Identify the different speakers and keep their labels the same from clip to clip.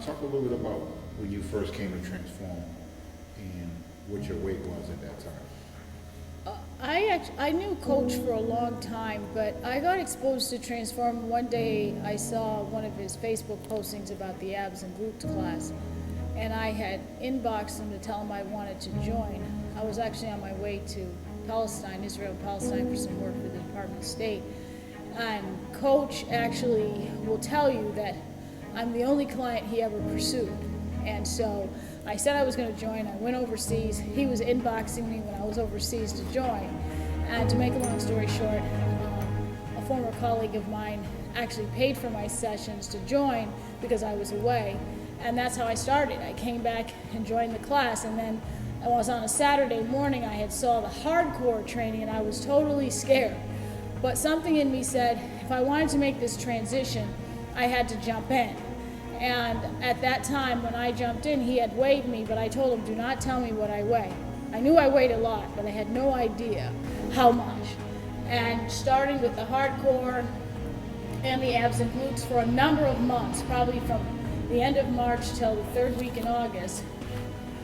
Speaker 1: Talk a little bit about when you first came to Transform and what your weight was at that time.
Speaker 2: I knew Coach for a long time, but I got exposed to Transform. One day I saw one of his Facebook postings about the abs and glutes class, and I had inboxed him to tell him I wanted to join. I was actually on my way to Palestine, Israel, Palestine, for some work for the Department of State. And Coach actually will tell you that I'm the only client he ever pursued. And so I said I was going to join. I went overseas. He was inboxing me when I was overseas to join. And to make a long story short, a former colleague of mine actually paid for my sessions to join because I was away. And that's how I started. I came back and joined the class, and then I was on a Saturday morning. I had saw the hardcore training, and I was totally scared. But something in me said, if I wanted to make this transition, I had to jump in. And at that time, when I jumped in, he had weighed me, but I told him, do not tell me what I weigh. I knew I weighed a lot, but I had no idea how much. And starting with the hardcore and the abs and glutes for a number of months, probably from the end of March till the third week in August,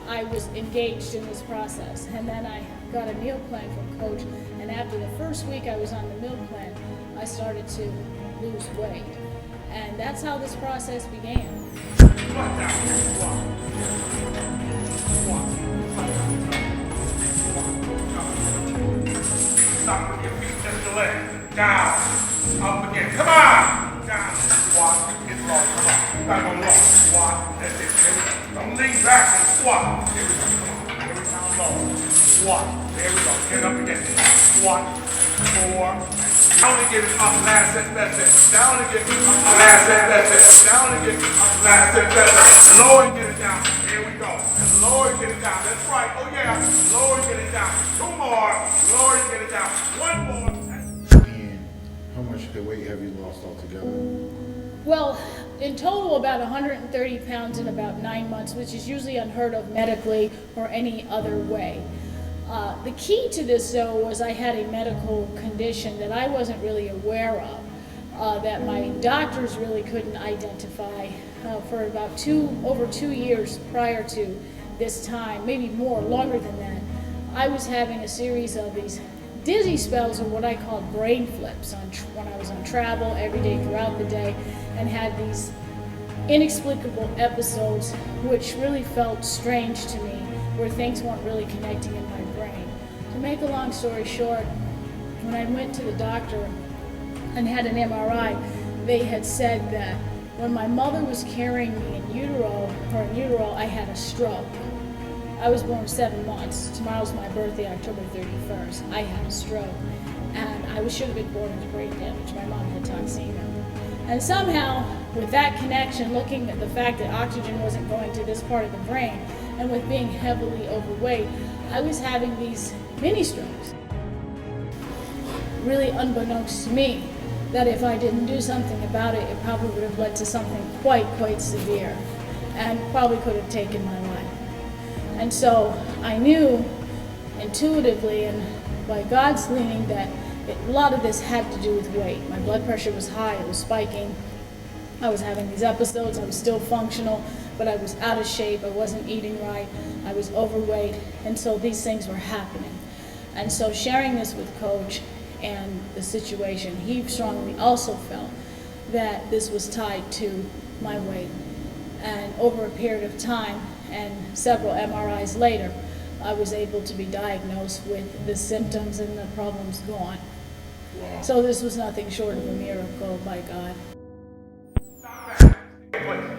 Speaker 2: I was engaged in this process. And then I got a meal plan from Coach, and after the first week I was on the meal plan, I started to lose weight. And that's how this process began.
Speaker 3: Stop with your feet, just your legs. Down, up again. Come on! Down, squat, get low, come on. Gotta go low, squat, that's it. Here we go. Don't lean back and squat. Here we go, come on. Here we go, low. Squat, there we go. Get up again. Squat, 4. Down again, up, last set, that's it. Down again, up, last set, that's it. Down again, up, last set, that's it. Lower and get it down. Here we go. And lower and get it down. That's right. Oh yeah. Lower and get it down. 2 more. Lower and get it down. 1 more.
Speaker 1: And how much the weight have you lost altogether?
Speaker 2: Well, in total about 130 pounds in about 9 months, which is usually unheard of medically or any other way. The key to this, though, was I had a medical condition that I wasn't really aware of, that my doctors really couldn't identify for about over 2 years prior to this time, maybe more, longer than that. I was having a series of these dizzy spells, or what I called brain flips, when I was on travel every day throughout the day, and had these inexplicable episodes which really felt strange to me, where things weren't really connecting in my brain. To make a long story short, when I went to the doctor and had an MRI, they had said that when my mother was carrying me in utero, I had a stroke. I was born 7 months. Tomorrow's my birthday, October 31st. I had a stroke, and I should have been born into brain damage. My mom had toxemia. And somehow, with that connection, looking at the fact that oxygen wasn't going to this part of the brain, and with being heavily overweight, I was having these mini strokes. Really unbeknownst to me, that if I didn't do something about it, it probably would have led to something quite severe, and probably could have taken my life. And so I knew intuitively and by God's leading that a lot of this had to do with weight. My blood pressure was high, it was spiking. I was having these episodes, I was still functional, but I was out of shape, I wasn't eating right, I was overweight, and so these things were happening. And so sharing this with Coach and the situation, he strongly also felt that this was tied to my weight. And over a period of time, and several MRIs later, I was able to be diagnosed with the symptoms and the problems gone.
Speaker 1: Wow.
Speaker 2: So this was nothing short of a miracle by God.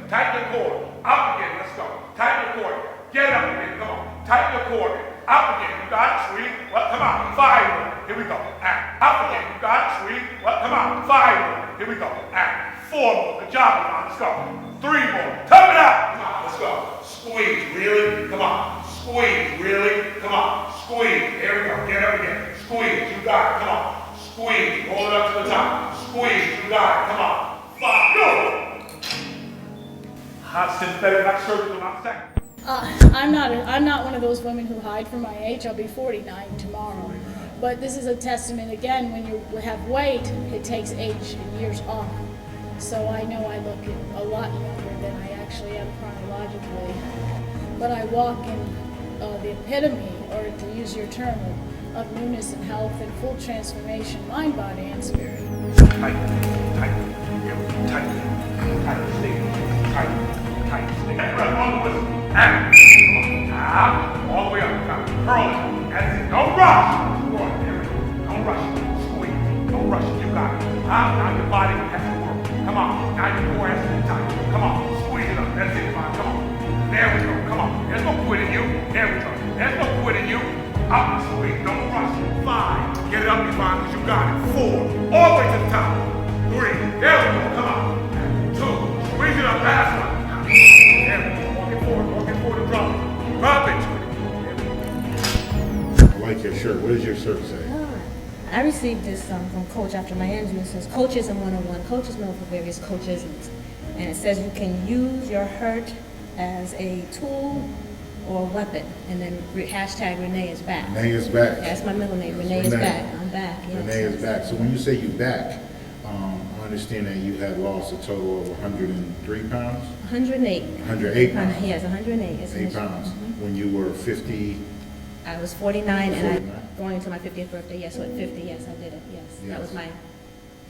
Speaker 3: Tighten your cord. Up again. Let's go. Tighten your cord. Get up again. Come on. Tighten your cord. Up again. You got it. Sweet. Well, come on. 5 more. Here we go. And up again. You got it. Sweet. Well, come on. 5 more. Here we go. And 4 more. Good job, Yvonne. Let's go. 3 more. Tough it up. Come on. Let's go. Squeeze. Really? Come on. Squeeze. Really? Come on. Squeeze. Here we go. Get up again. Squeeze. You got it. Come on. Squeeze. Roll it up to the top. Squeeze. You got it. Come on. 5. Go. Not synthetic, not surgical, not second.
Speaker 2: I'm not one of those women who hide from my age. I'll be 49 tomorrow. But this is a testament, again, when you have weight, it takes age and years off. So I know I look a lot younger than I actually am chronologically, but I walk in the epitome, or to use your term, of newness and health and full transformation, mind, body, and spirit.
Speaker 3: Tight, tight, yeah, tight, tight, stay, tight, tight, stay. Breath on the whistle, and come on, all the way up, now, curl it, that's it, don't rush, go on, there we go, don't rush, squeeze, don't rush, you got it, now your body has to work, come on, now your core has to be tight, come on, squeeze it up, that's it, fine, come on, there we go, come on, there's no quit in you, there we go, there's no quit in you, up, squeeze, don't rush, 5, get it up, Yvonne, because you got it, 4, all the way to the top, 3, there we go, come on, 2, squeeze it up, last one, there we go, walking forward, and drop it,
Speaker 1: I like your shirt. What does your shirt say?
Speaker 4: I received this from Coach after my injury. It says, Coachism 101. Coach is known for various coachisms. And it says you can use your hurt as a tool or a weapon. And then hashtag Renee is back.
Speaker 1: Renee is back.
Speaker 4: That's my middle name. Renee is back. I'm back. Yes.
Speaker 1: Renee is back. So when you say you back, I understand that you had lost a total of 103 pounds?
Speaker 4: 108.
Speaker 1: 108 pounds?
Speaker 4: Yes, 108. It's
Speaker 1: 8 pounds. When you were 50?
Speaker 4: I was 49 and
Speaker 1: 49.
Speaker 4: I'm going to my 50th birthday. Yes, so at 50, yes, I did it. Yes.
Speaker 1: Yes.
Speaker 4: That was my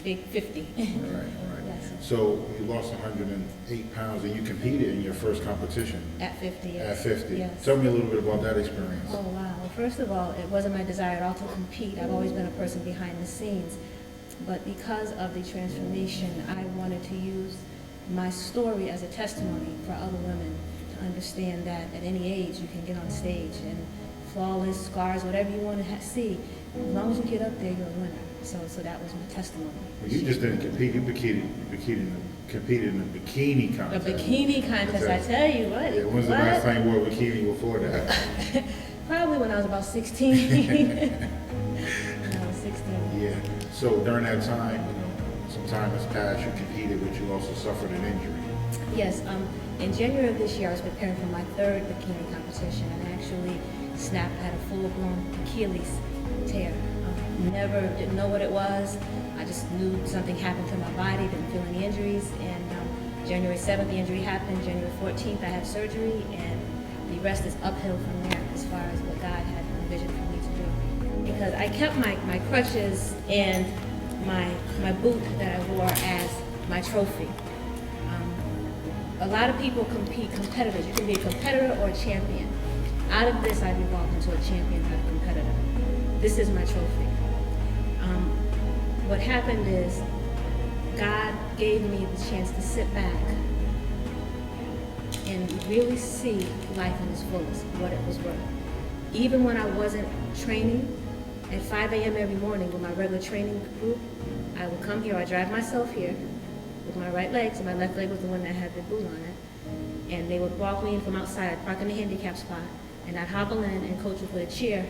Speaker 4: big 50.
Speaker 1: All right.
Speaker 4: Yes.
Speaker 1: So you lost 108 pounds and you competed in your first competition?
Speaker 4: At 50, yes.
Speaker 1: At 50?
Speaker 4: Yes.
Speaker 1: Tell me a little bit about that experience.
Speaker 4: Oh, wow. Well, first of all, it wasn't my desire at all to compete. I've always been a person behind the scenes. But because of the transformation, I wanted to use my story as a testimony for other women to understand that at any age you can get on stage and flawless, scars, whatever you want to see, as long as you get up there, you're a winner. So that was my testimony.
Speaker 1: Well, you just didn't compete. You competed in a bikini
Speaker 4: A
Speaker 1: contest.
Speaker 4: bikini contest, I tell you what.
Speaker 1: Yeah, when's the last time you wore a bikini before that?
Speaker 4: Probably when I was about 16. When I was 16.
Speaker 1: Yeah. So during that time, some time has passed, you competed, but you also suffered an injury.
Speaker 4: Yes, in January of this year, I was preparing for my 3rd bikini competition and I actually had a full-blown Achilles tear. Didn't know what it was. I just knew something happened to my body, didn't feel any injuries. And January 7th, the injury happened. January 14th, I had surgery, and the rest is uphill from there as far as what God had envisioned for me to do. Because I kept my crutches and my boot that I wore as my trophy. A lot of people compete, competitors. You can be a competitor or a champion. Out of this, I've evolved into a champion type competitor. This is my trophy. What happened is God gave me the chance to sit back and really see life in its fullest, what it was worth. Even when I wasn't training, at 5 a.m. every morning with my regular training group, I would come here, I'd drive myself here with my right leg, so my left leg was the one that had the boot on it, and they would walk me in from outside, I'd park in the handicap spot, and I'd hobble in and coach would put a chair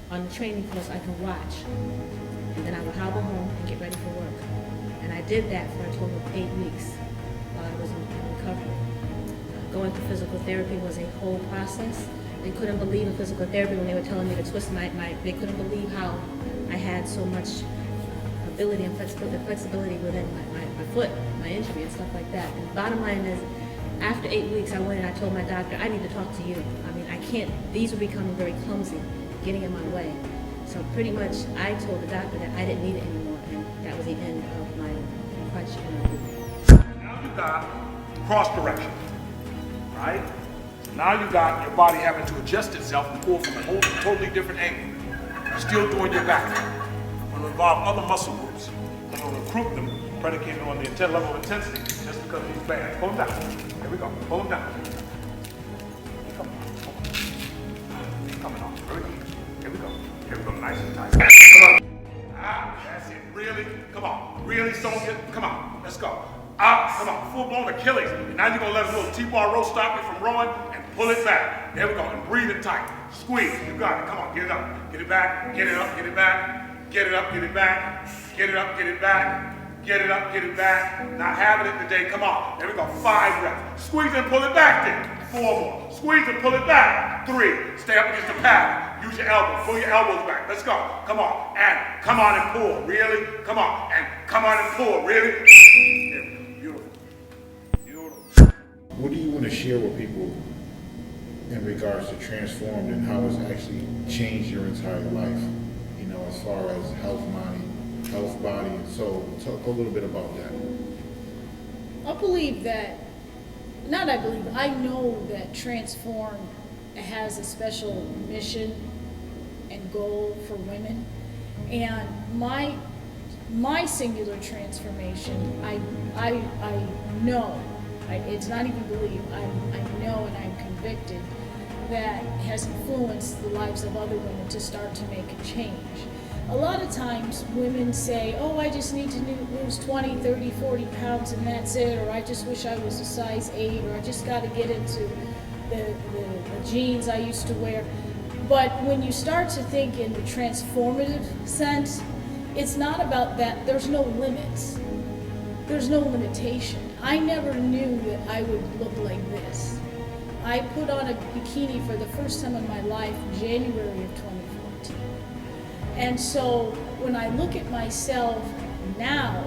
Speaker 4: on the training floor so I can watch. And then I would hobble home and get ready for work. And I did that for a total of 8 weeks while I was in recovery. Going through physical therapy was a whole process. They couldn't believe in physical therapy when they were telling me to twist they couldn't believe how I had so much ability and flexibility within my foot, my injury and stuff like that. And the bottom line is, after 8 weeks, I went and I told my doctor, I need to talk to you. I mean, I can't, these were becoming very clumsy, getting in my way. So pretty much, I told the doctor that I didn't need it anymore, and that was the end of my crutch and my boot.
Speaker 3: Now you got cross direction, right? So now you got your body having to adjust itself and pull from a whole totally different angle. You're still doing your back. It's going to involve other muscle groups. I'm going to recruit them predicated on the level of intensity just because he's bad. Pull him down. Here we go. Pull him down. Coming off. Here we go. Here we go. Here we go. Nice and tight. Come on. That's it. Really? Come on. Really, Sonja? Come on. Let's go. Come on. Full-blown Achilles. And now you're going to let a little T-bar row stop you from rowing and pull it back. There we go. And breathe it tight. Squeeze. You got it. Come on. Get it up. Get it back. Get it up. Get it back. Get it up. Get it back. Get it up. Get it back. Get it up. Get it back. Not having it today. Come on. There we go. 5 reps. Squeeze and pull it back then. 4 more. Squeeze and pull it back. 3. Stay up against the pad. Use your elbows. Pull your elbows back. Let's go. Come on. And come on and pull. Really? Come on. And come on and pull. Really? Beautiful. Beautiful.
Speaker 1: What do you want to share with people in regards to transformed and how it's actually changed your entire life? You know, as far as health, body, and soul. Talk a little bit about that.
Speaker 2: I know that Transform has a special mission and goal for women. And my singular transformation, I know, it's not even believe, I know and I'm convicted that has influenced the lives of other women to start to make a change. A lot of times women say, oh, I just need to lose 20, 30, 40 pounds and that's it, or I just wish I was a size 8, or I just got to get into the jeans I used to wear. But when you start to think in the transformative sense, it's not about that. There's no limits. There's no limitation. I never knew that I would look like this. I put on a bikini for the first time in my life in January of 2014. And so when I look at myself now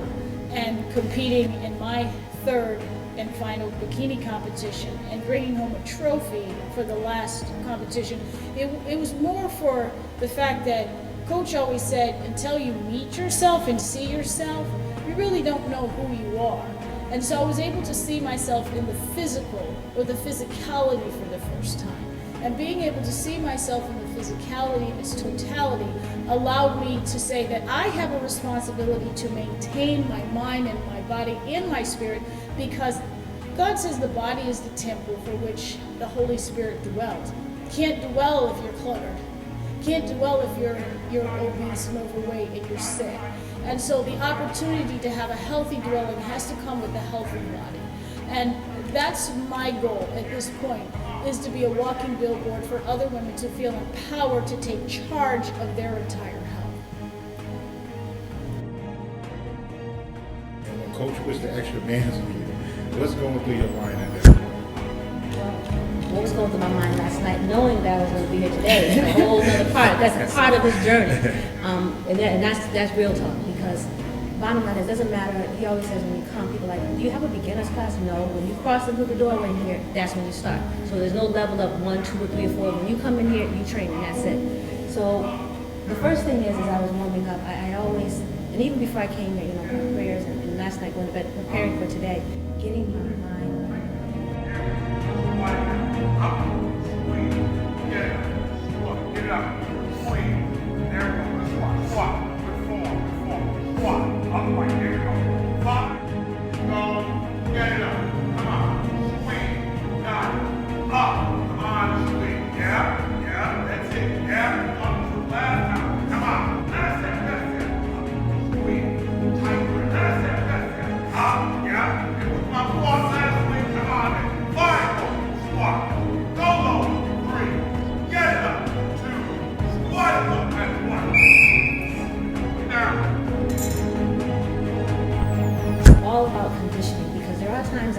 Speaker 2: and competing in my third and final bikini competition and bringing home a trophy for the last competition, it was more for the fact that Coach always said, until you meet yourself and see yourself, you really don't know who you are. And so I was able to see myself in the physical, or the physicality for the first time. And being able to see myself in the physicality in its totality allowed me to say that I have a responsibility to maintain my mind and my body and my spirit, because God says the body is the temple for which the Holy Spirit dwells. Can't dwell if you're cluttered. Can't dwell if you're obese and overweight and you're sick. And so the opportunity to have a healthy dwelling has to come with a healthy body. And that's my goal at this point, is to be a walking billboard for other women to feel empowered to take charge of their entire health.
Speaker 1: And when Coach puts the extra bands on you, what's going through your mind at that point?
Speaker 4: What was going through my mind last night, knowing that I was going to be here today, is a whole other part. That's a part of this journey, and that's real talk. Because bottom line is, it doesn't matter. He always says when you come, people are like, do you have a beginner's class? No. When you cross into the doorway in here, that's when you start. So there's no level up 1, 2, or 3, or 4. When you come in here, you train, and that's it. So the first thing is I was warming up. I always, and even before I came here, my prayers, and last night going to bed, preparing for today, getting my mind.
Speaker 3: Get up, swing, there we go, squat, good form, squat, upright, there we go, 5, go, get it up, come on, swing, down, up, come on, swing, yeah, that's it, yeah, up to the last time, come on, that's it, swing, tight grip, that's it, up, yeah, it was my 4th last swing, come on, 5, go, squat, go low, 3, get it up, 2, squat it up, and 1, down.
Speaker 4: All about conditioning, because there are times,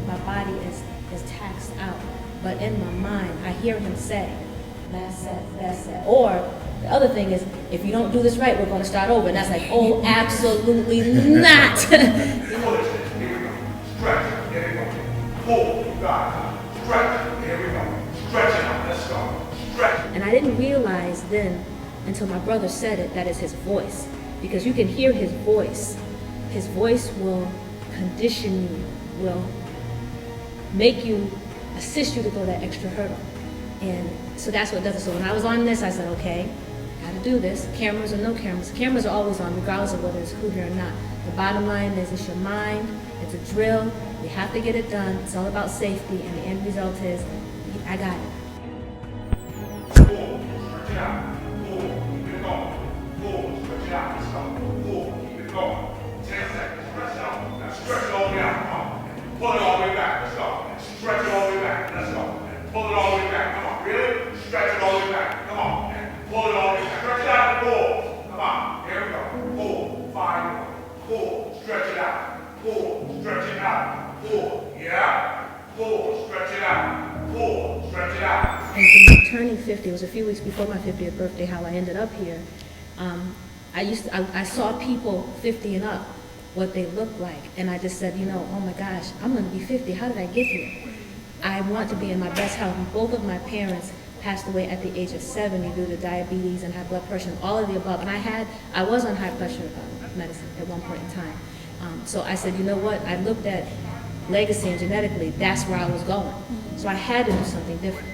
Speaker 4: my body is taxed out, but in my mind, I hear him say, that's set. Or the other thing is, if you don't do this right, we're going to start over. And that's like, oh, absolutely not.
Speaker 3: Here we go. Stretch. Here we go. Pull. God. Stretch. Here we go. Stretch it out. Let's go. Stretch.
Speaker 4: And I didn't realize then, until my brother said it, that is his voice. Because you can hear his voice. His voice will condition you, will make you, assist you to go that extra hurdle. And so that's what does it. So when I was on this, I said, okay, gotta do this. Cameras or no cameras. Cameras are always on, regardless of whether it's who here or not. The bottom line is, it's your mind, it's a drill, you have to get it done. It's all about safety, and the end result is, I got it.
Speaker 3: Pull. Stretch it out. Pull. Keep it going. Pull. Stretch it out. Let's go. Pull. Keep it going. 10 seconds. Stretch it out. Now stretch it all the way out. Come on. Pull it all the way back. Let's go. Stretch it all the way back. Let's go. Pull it all the way back. Come on. Really? Stretch it all the way back. Come on. Pull it all the way back. Stretch it out and pull. Come on. Here we go. Pull. 5. Pull. Stretch it out. Pull. Stretch it out. Pull. Yeah. Pull. Stretch it out. Pull. Stretch it out.
Speaker 4: And for me turning 50, it was a few weeks before my 50th birthday, how I ended up here. I saw people 50 and up, what they looked like, and I just said, oh my gosh, I'm going to be 50. How did I get here? I want to be in my best health. Both of my parents passed away at the age of 70 due to diabetes and high blood pressure and all of the above. And I was on high pressure medicine at one point in time. So I said, you know what? I looked at legacy and genetically, that's where I was going. So I had to do something different.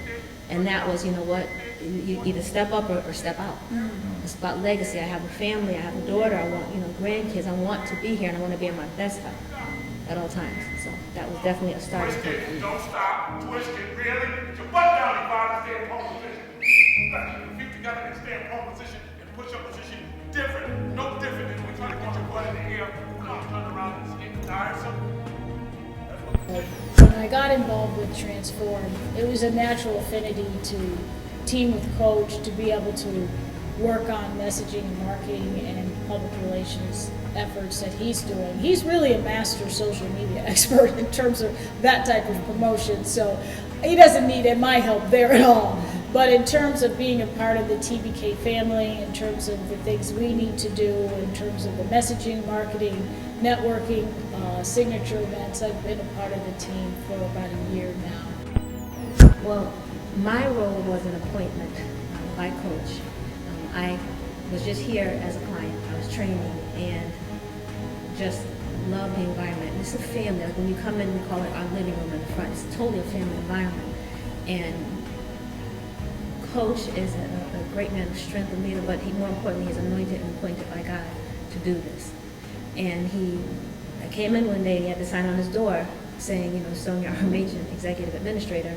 Speaker 4: And that was, you know what? You either step up or step out. It's about legacy. I have a family, I have a daughter, I want, grandkids. I want to be here and I want to be in my best health at all times. So that was definitely a starting
Speaker 3: Twist
Speaker 4: point
Speaker 3: it,
Speaker 4: for me.
Speaker 3: don't stop, twist it, really. Get your butt down, Yvonne, and stay in pole position. Back your feet together and stay in pole position and push up position. Different, no different than when you try to get your butt in the air. Come on, turn around and skate tiresome.
Speaker 2: When I got involved with Transform, it was a natural affinity to team with Coach to be able to work on messaging and marketing and public relations efforts that he's doing. He's really a master social media expert in terms of that type of promotion, so he doesn't need my help there at all. But in terms of being a part of the TBK family, in terms of the things we need to do, in terms of the messaging, marketing, networking, signature events, I've been a part of the team for about a year now.
Speaker 4: Well, my role was an appointment by Coach. I was just here as a client. I was training and just love the environment. It's a family. Like when you come in, we call it our living room in the front. It's totally a family environment. And Coach is a great man of strength, a leader, but more importantly, he's anointed and appointed by God to do this. And I came in one day and he had to sign on his door saying, Sonja, our Matchen executive administrator.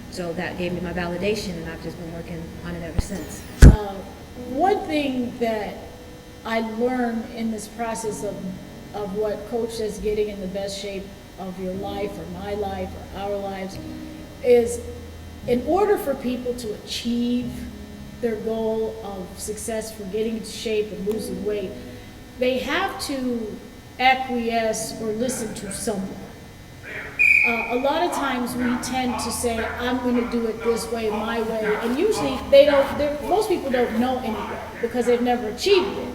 Speaker 4: So that gave me my validation, and I've just been working on it ever since.
Speaker 2: One thing that I learned in this process of what Coach says, getting in the best shape of your life or my life or our lives, is in order for people to achieve their goal of success for getting into shape and losing weight, they have to acquiesce or listen to someone. A lot of times we tend to say, I'm going to do it this way, my way, and usually most people don't know anyway because they've never achieved it.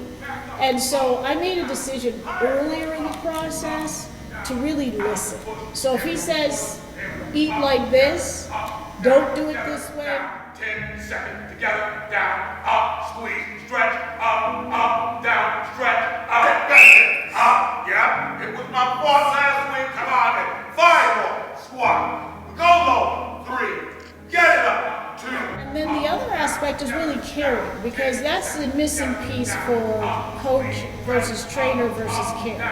Speaker 2: And so I made a decision earlier in the process to really listen. So if he says, eat like this, don't do it this way.
Speaker 3: 10 seconds, together, down, up, squeeze, stretch, up, down, stretch, up, that's it, up, yeah. It was my fault last week, come on, and 5 more, squat, go low, 3, get it up, 2.
Speaker 2: And then the other aspect is really caring, because that's the missing piece for coach versus trainer versus care.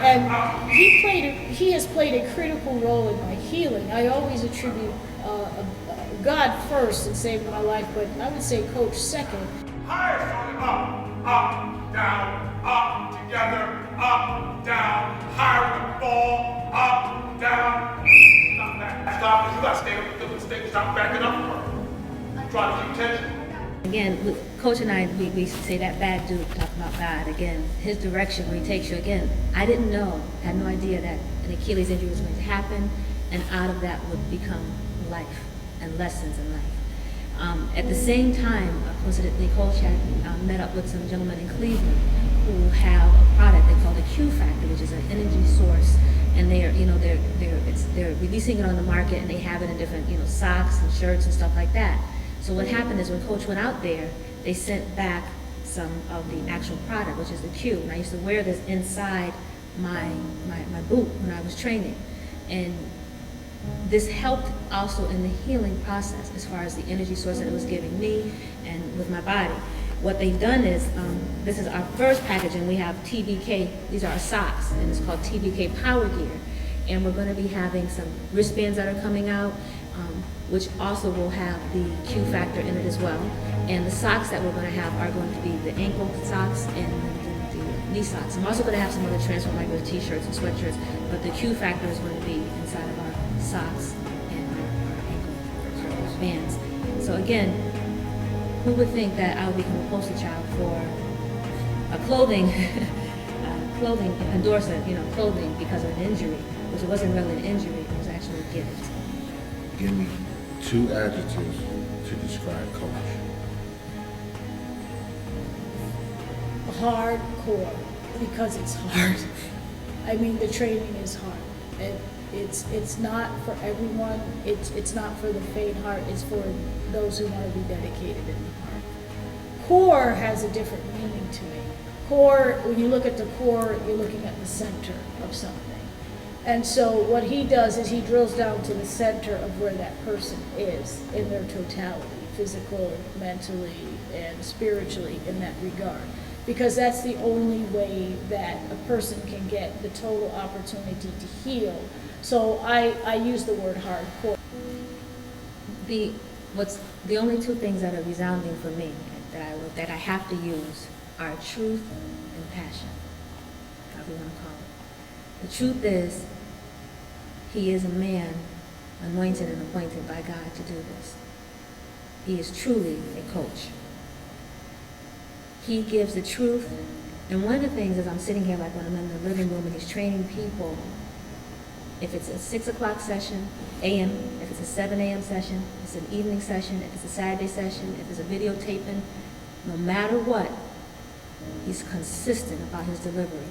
Speaker 2: And he has played a critical role in my healing. I always attribute God first in saving my life, but I would say Coach second.
Speaker 3: Higher, Sonja, up, together, up, down, higher with the ball, up, down. Stop that. Stop it. You gotta stay up with the stick. Stop backing up. Try to keep tension.
Speaker 4: Again, Coach and I, we say that bad dude talking about God. Again, his direction where he takes you. Again, I didn't know, had no idea that an Achilles injury was going to happen, and out of that would become life and lessons in life. At the same time, coincidentally, Coach had met up with some gentlemen in Cleveland who have a product they call the Q Factor, which is an energy source, and they're releasing it on the market, and they have it in different socks and shirts and stuff like that. So what happened is when Coach went out there, they sent back some of the actual product, which is the Q. And I used to wear this inside my boot when I was training, and this helped also in the healing process as far as the energy source that it was giving me and with my body. What they've done is, this is our first packaging. We have TBK, these are our socks, and it's called TBK Power Gear. And we're going to be having some wristbands that are coming out, which also will have the Q Factor in it as well. And the socks that we're going to have are going to be the ankle socks and the knee socks. I'm also going to have some other transform regular t-shirts and sweatshirts, but the Q Factor is going to be inside of our socks and our ankle bands. So again, who would think that I would become a poster child for a clothing endorser, clothing because of an injury, which it wasn't really an injury, it was actually a gift.
Speaker 1: Give me 2 adjectives to describe Coach.
Speaker 2: Hardcore, because it's hard. I mean, the training is hard. It's not for everyone. It's not for the faint heart. It's for those who want to be dedicated in the heart. Core has a different meaning to me. Core, when you look at the core, you're looking at the center of something. And so what he does is he drills down to the center of where that person is in their totality, physical, mentally, and spiritually in that regard. Because that's the only way that a person can get the total opportunity to heal. So I use the word hardcore.
Speaker 4: The only two things that are resounding for me that I have to use are truth and passion, however you want to call it. The truth is, he is a man anointed and appointed by God to do this. He is truly a coach. He gives the truth, and one of the things is I'm sitting here like when I'm in the living room and he's training people. If it's a 6 o'clock session, a.m., if it's a 7 a.m. session, if it's an evening session, if it's a Saturday session, if it's a videotaping, no matter what, he's consistent about his delivery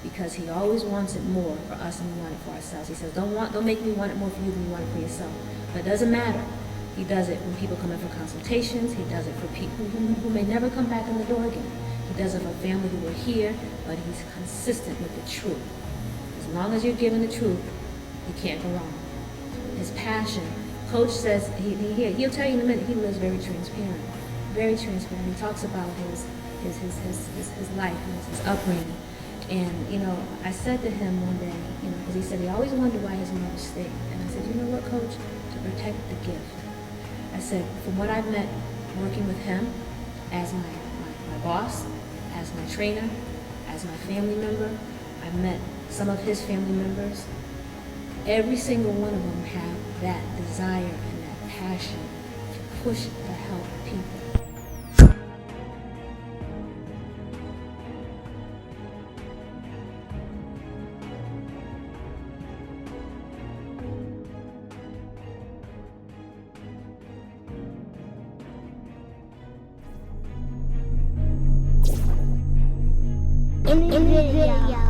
Speaker 4: because he always wants it more for us than we want it for ourselves. He says, don't make me want it more for you than you want it for yourself. But it doesn't matter. He does it when people come in for consultations. He does it for people who may never come back in the door again. He does it for family who are here, but he's consistent with the truth. As long as you're giving the truth, you can't go wrong. His passion, Coach says, he'll tell you in a minute, he lives very transparent. Very transparent. He talks about his life, his upbringing. And, I said to him one day, because he said he always wondered why his mother stayed. And I said, you know what, Coach? To protect the gift. I said, from what I've met working with him as my boss, as my trainer, as my family member, I've met some of his family members. Every single one of them have that desire and that passion to push to help people.
Speaker 5: In the video.